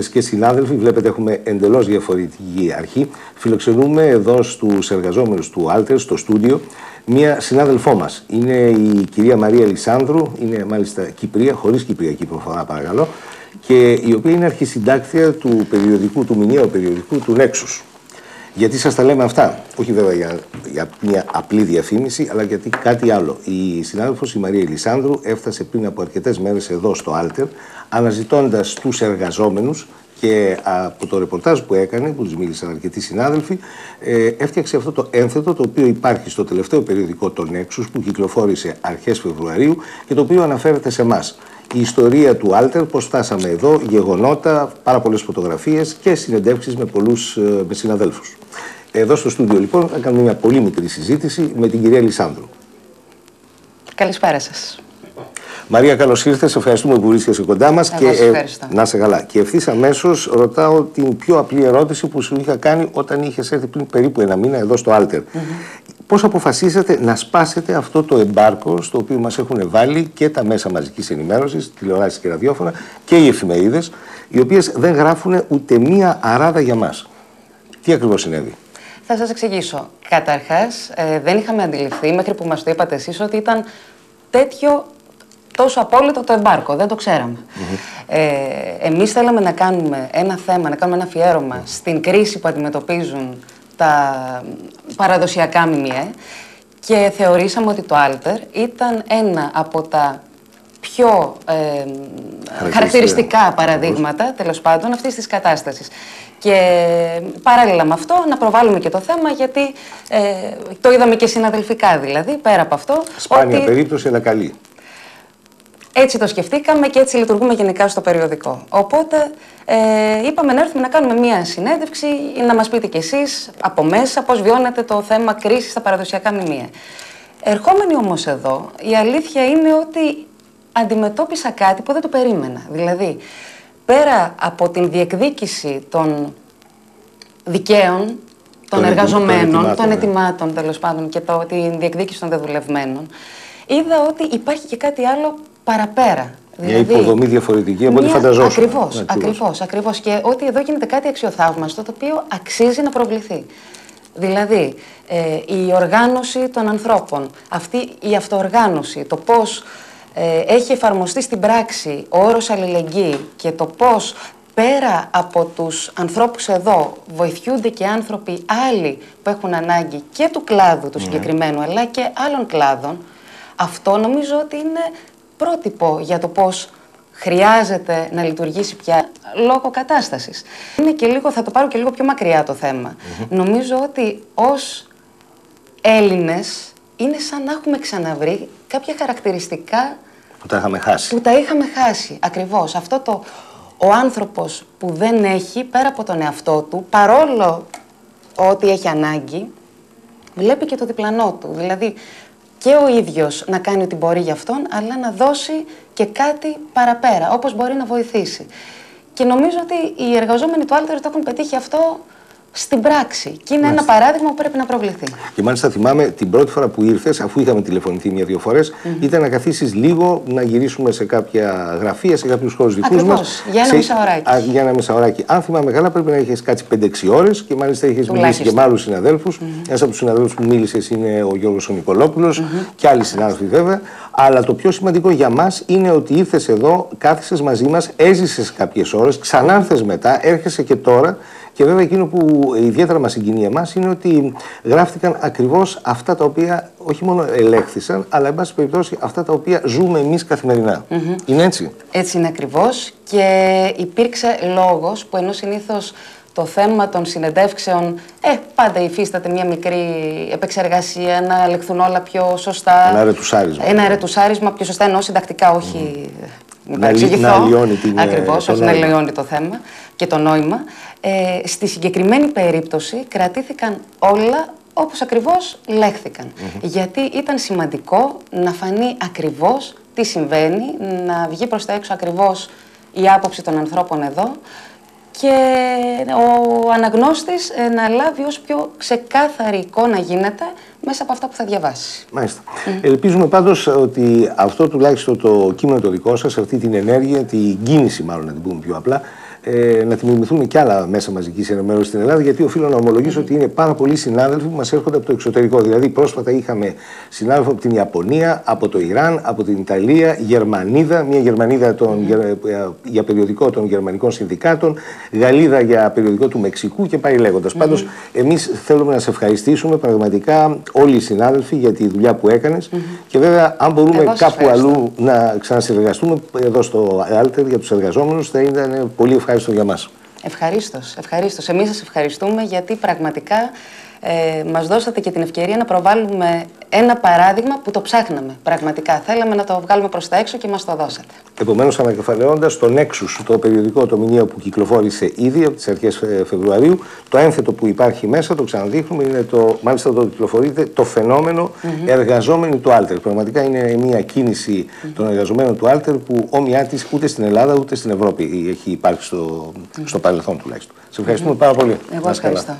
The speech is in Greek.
Και συνάδελφοι, βλέπετε έχουμε εντελώς διαφορετική αρχή. Φιλοξενούμε εδώ στους εργαζόμενους του Alter, στο στούντιο, μία συνάδελφό μας. Είναι η κυρία Μαρία Λισάνδρου, είναι μάλιστα Κυπρία, χωρίς κυπριακή προφορά παρακαλώ, και η οποία είναι αρχισυντάκτρια του περιοδικού, του μηνιαίου περιοδικού του Nexus. Γιατί σας τα λέμε αυτά, όχι βέβαια για μια απλή διαφήμιση, αλλά γιατί κάτι άλλο. Η συνάδελφος η Μαρία Λισάνδρου έφτασε πριν από αρκετές μέρες εδώ στο Alter, αναζητώντας τους εργαζόμενους, και από το ρεπορτάζ που έκανε, που τους μίλησαν αρκετοί συνάδελφοι, έφτιαξε αυτό το ένθετο το οποίο υπάρχει στο τελευταίο περιοδικό το Nexus που κυκλοφόρησε αρχές Φεβρουαρίου και το οποίο αναφέρεται σε εμάς. Η ιστορία του Alter, πώς φτάσαμε εδώ, γεγονότα, πάρα πολλές φωτογραφίες και συνεντεύξεις με πολλούς συναδέλφους. Εδώ στο στούντιο λοιπόν θα κάνουμε μια πολύ μικρή συζήτηση με την κυρία Λισάνδρου. Καλησπέρα σας. Μαρία, καλώς ήρθες. Ευχαριστούμε που βρίσκεσαι κοντά μας. Να είσαι καλά. Και ευθύς αμέσως ρωτάω την πιο απλή ερώτηση που σου είχα κάνει όταν είχες έρθει πριν περίπου ένα μήνα εδώ στο Alter. Πώς αποφασίσατε να σπάσετε αυτό το εμπάρκο στο οποίο μας έχουν βάλει και τα μέσα μαζικής ενημέρωσης, τηλεοράσεις και ραδιόφωνα και οι εφημερίδες, οι οποίες δεν γράφουν ούτε μία αράδα για μας? Τι ακριβώς συνέβη? Θα σας εξηγήσω. Καταρχάς, δεν είχαμε αντιληφθεί μέχρι που μας το είπατε εσείς ότι ήταν τόσο απόλυτο το εμπάρκο. Δεν το ξέραμε. Εμείς θέλαμε να κάνουμε ένα θέμα, να κάνουμε ένα αφιέρωμα στην κρίση που αντιμετωπίζουν τα παραδοσιακά ΜΜΕ και θεωρήσαμε ότι το Alter ήταν ένα από τα πιο χαρακτηριστικά παραδείγματα, τέλος πάντων, αυτής της κατάστασης. Και παράλληλα με αυτό να προβάλλουμε και το θέμα, γιατί το είδαμε και συναδελφικά δηλαδή, πέρα από αυτό. Σπάνια περίπτωση, αλλά καλή. Έτσι το σκεφτήκαμε και έτσι λειτουργούμε γενικά στο περιοδικό. Οπότε είπαμε να έρθουμε να κάνουμε μία συνέντευξη, να μας πείτε κι εσείς από μέσα πώς βιώνετε το θέμα κρίσης στα παραδοσιακά ΜΜΕ. Ερχόμενοι όμως εδώ, η αλήθεια είναι ότι αντιμετώπισα κάτι που δεν το περίμενα. Δηλαδή, πέρα από την διεκδίκηση των δικαίων, των εργαζομένων, των ετοιμάτων τέλος πάντων και την διεκδίκηση των δεδουλευμένων, είδα ότι υπάρχει και κάτι άλλο παραπέρα. Μια υποδομή διαφορετική από ό,τι φανταζόσουν. Ακριβώς. Και ότι εδώ γίνεται κάτι αξιοθαύμαστο, το οποίο αξίζει να προβληθεί. Δηλαδή, η οργάνωση των ανθρώπων, αυτή η αυτοοργάνωση, το πώς έχει εφαρμοστεί στην πράξη ο όρος αλληλεγγύη και το πώς πέρα από τους ανθρώπους εδώ βοηθούνται και άνθρωποι άλλοι που έχουν ανάγκη και του κλάδου του συγκεκριμένου αλλά και άλλων κλάδων, αυτό νομίζω ότι είναι πρότυπο για το πώς χρειάζεται να λειτουργήσει πια λόγω κατάστασης. Είναι και λίγο, θα το πάρω και λίγο πιο μακριά το θέμα. Νομίζω ότι ως Έλληνες είναι σαν να έχουμε ξαναβρει κάποια χαρακτηριστικά που τα είχαμε χάσει. Ακριβώς. Αυτό ο άνθρωπος που δεν έχει πέρα από τον εαυτό του, παρόλο ότι έχει ανάγκη, βλέπει και το διπλανό του. Δηλαδή, και ο ίδιος να κάνει ό,τι μπορεί για αυτόν, αλλά να δώσει και κάτι παραπέρα, όπως μπορεί να βοηθήσει. Και νομίζω ότι οι εργαζόμενοι του Alter το έχουν πετύχει αυτό στην πράξη. Και είναι ένα παράδειγμα που πρέπει να προβληθεί. Και μάλιστα θυμάμαι την πρώτη φορά που ήρθες, αφού είχαμε τηλεφωνηθεί μια-δύο φορές, ήταν να καθίσεις λίγο, να γυρίσουμε σε κάποια γραφεία, σε κάποιους χώρους δικούς μας. Για ένα μισάωράκι. Για ένα μισάωράκι. Αν θυμάμαι καλά, πρέπει να έχεις κάτσει 5-6 ώρες και μάλιστα έχεις μιλήσει και με άλλους συναδέλφους. Ένας από τους συναδέλφους που μίλησες είναι ο Γιώργος ο Νικολόπουλος και άλλοι συνάδελφοι βέβαια. Αλλά το πιο σημαντικό για μας είναι ότι ήρθες εδώ, κάθισες μαζί μας, έζησες κάποιες ώρες, ξανάρθες μετά, έρχεσαι και τώρα. Και βέβαια εκείνο που ιδιαίτερα μας συγκινεί εμάς είναι ότι γράφτηκαν ακριβώς αυτά τα οποία όχι μόνο ελέγχθησαν, αλλά εν πάση περιπτώσει αυτά τα οποία ζούμε εμείς καθημερινά. Είναι έτσι? Έτσι είναι ακριβώς, και υπήρξε λόγος που ενώ συνήθως το θέμα των συνεντεύξεων πάντα υφίσταται μια μικρή επεξεργασία, να ελεγχθούν όλα πιο σωστά. Ένα ρετουσάρισμα πιο σωστά, ενώ συντακτικά, όχι. Να αλλοιώνει Ακριβώς, όχι να αλλοιώνει το θέμα και το νόημα. Στη συγκεκριμένη περίπτωση κρατήθηκαν όλα όπως ακριβώς λέχθηκαν. Γιατί ήταν σημαντικό να φανεί ακριβώς τι συμβαίνει, να βγει προς τα έξω ακριβώς η άποψη των ανθρώπων εδώ και ο αναγνώστης να λάβει όσο πιο ξεκάθαρη εικόνα γίνεται μέσα από αυτά που θα διαβάσει. Μάλιστα. Ελπίζουμε πάντως ότι αυτό τουλάχιστον το κείμενο το δικό σας, αυτή την ενέργεια, την κίνηση μάλλον να την πούμε πιο απλά, να τη μιμηθούν και άλλα μέσα μαζικής ενημέρωσης στην Ελλάδα, γιατί οφείλω να ομολογήσω ότι είναι πάρα πολλοί συνάδελφοι που μας έρχονται από το εξωτερικό. Δηλαδή, πρόσφατα είχαμε συνάδελφο από την Ιαπωνία, από το Ιράν, από την Ιταλία, Γερμανίδα, μια Γερμανίδα για περιοδικό των γερμανικών συνδικάτων, Γαλλίδα για περιοδικό του Μεξικού και πάει λέγοντας. Πάντως, εμείς θέλουμε να σε ευχαριστήσουμε πραγματικά όλοι οι συνάδελφοι για τη δουλειά που έκανες και βέβαια, αν μπορούμε κάπου αλλού να ξανασυνεργαστούμε, εδώ στο Alter για τους εργαζόμενους, θα ήταν πολύ ευχάριστο για μας. Ευχαρίστως. Εμείς σας ευχαριστούμε γιατί πραγματικά μας δώσατε και την ευκαιρία να προβάλλουμε ένα παράδειγμα που το ψάχναμε. Πραγματικά θέλαμε να το βγάλουμε προς τα έξω και μας το δώσατε. Επομένως, ανακεφαλαιώντας το Nexus, το περιοδικό, το μηνιαίο που κυκλοφόρησε ήδη από τις αρχές Φεβρουαρίου, το ένθετο που υπάρχει μέσα, το ξαναδείχνουμε, είναι μάλιστα το κυκλοφορείται το φαινόμενο εργαζόμενοι του Alter. Πραγματικά είναι μια κίνηση των εργαζομένων του Alter που όμοιά της ούτε στην Ελλάδα ούτε στην Ευρώπη έχει υπάρξει στο παρελθόν τουλάχιστον. Σε ευχαριστούμε πάρα πολύ. Εγώ ευχαριστώ.